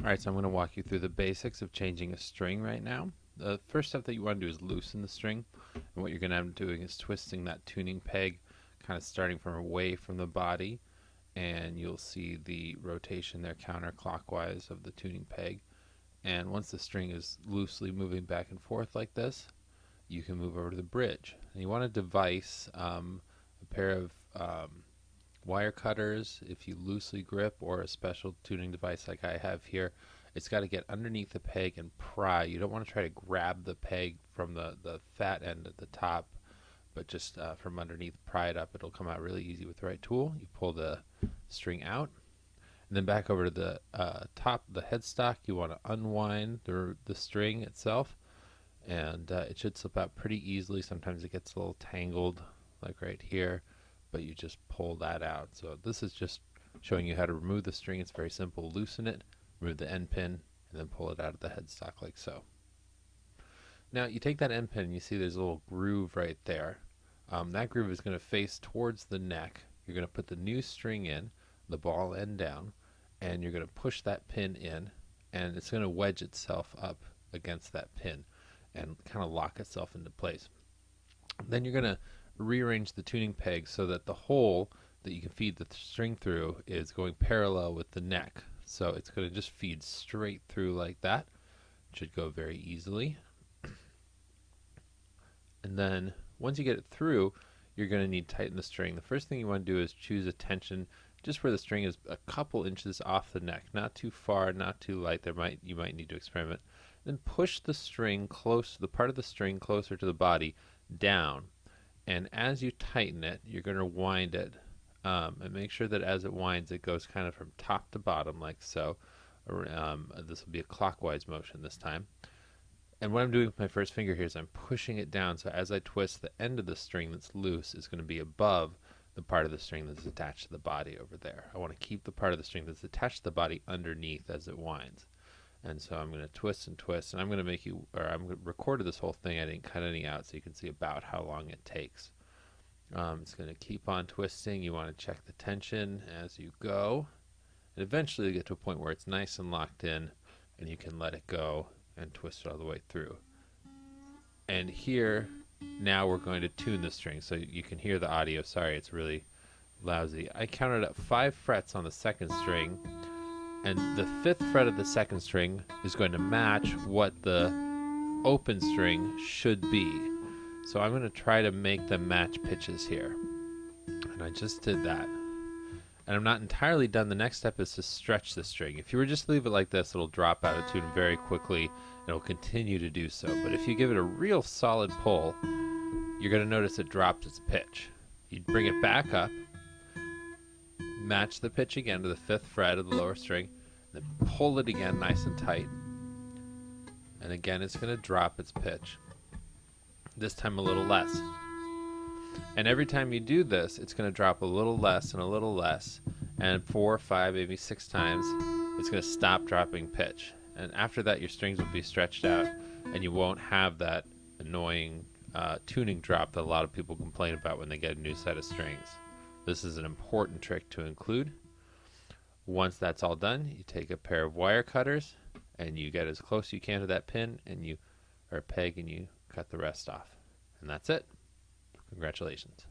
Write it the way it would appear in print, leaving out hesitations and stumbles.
Alright, so I'm going to walk you through the basics of changing a string right now. The first step that you want to do is loosen the string. And what you're going to end up doing is twisting that tuning peg, kind of starting from away from the body. And you'll see the rotation there counterclockwise of the tuning peg. And once the string is loosely moving back and forth like this, you can move over to the bridge. And you want a device, a pair of wire cutters, if you loosely grip, or a special tuning device like I have here. It's got to get underneath the peg and pry. You don't want to try to grab the peg from the fat end at the top, but just from underneath, pry it up. It'll come out really easy with the right tool. You pull the string out, and then back over to the top of the headstock. You want to unwind the string itself, and it should slip out pretty easily. Sometimes it gets a little tangled, like right here, but you just pull that out. So this is just showing you how to remove the string. It's very simple. Loosen it, remove the end pin, and then pull it out of the headstock like so. Now you take that end pin and you see there's a little groove right there. That groove is going to face towards the neck. You're going to put the new string in, the ball end down, and you're going to push that pin in, and it's going to wedge itself up against that pin and kind of lock itself into place. Then you're going to rearrange the tuning peg so that the hole that you can feed the string through is going parallel with the neck. So it's going to just feed straight through like that. It should go very easily. And then once you get it through, you're going to need to tighten the string. The first thing you want to do is choose a tension just where the string is a couple inches off the neck, not too far, not too light. You might need to experiment. Then push the string close, the part of the string closer to the body, down. And as you tighten it, you're going to wind it, and make sure that as it winds, it goes kind of from top to bottom, like so. This will be a clockwise motion this time. And what I'm doing with my first finger here is I'm pushing it down, so as I twist, the end of the string that's loose is going to be above the part of the string that's attached to the body over there. I want to keep the part of the string that's attached to the body underneath as it winds. And so I'm going to twist and twist, and I'm going to recorded this whole thing. I didn't cut any out, so you can see about how long it takes. It's going to keep on twisting. You want to check the tension as you go, and eventually you get to a point where it's nice and locked in, and you can let it go and twist it all the way through. And here, now we're going to tune the string, so you can hear the audio. Sorry, it's really lousy. I counted up 5 frets on the second string, and the 5th fret of the second string is going to match what the open string should be. So I'm going to try to make them match pitches here. And I just did that. And I'm not entirely done. The next step is to stretch the string. If you were just to leave it like this, it'll drop out of tune very quickly, and it'll continue to do so. But if you give it a real solid pull, you're going to notice it drops its pitch. You bring it back up, match the pitch again to the 5th fret of the lower string, then pull it again nice and tight. And again, it's going to drop its pitch. This time a little less. And every time you do this, it's going to drop a little less and a little less. And 4, 5, maybe 6 times, it's going to stop dropping pitch. And after that, your strings will be stretched out, and you won't have that annoying tuning drop that a lot of people complain about when they get a new set of strings. This is an important trick to include. Once that's all done, you take a pair of wire cutters and you get as close as you can to that pin or peg, and you cut the rest off. And that's it. Congratulations.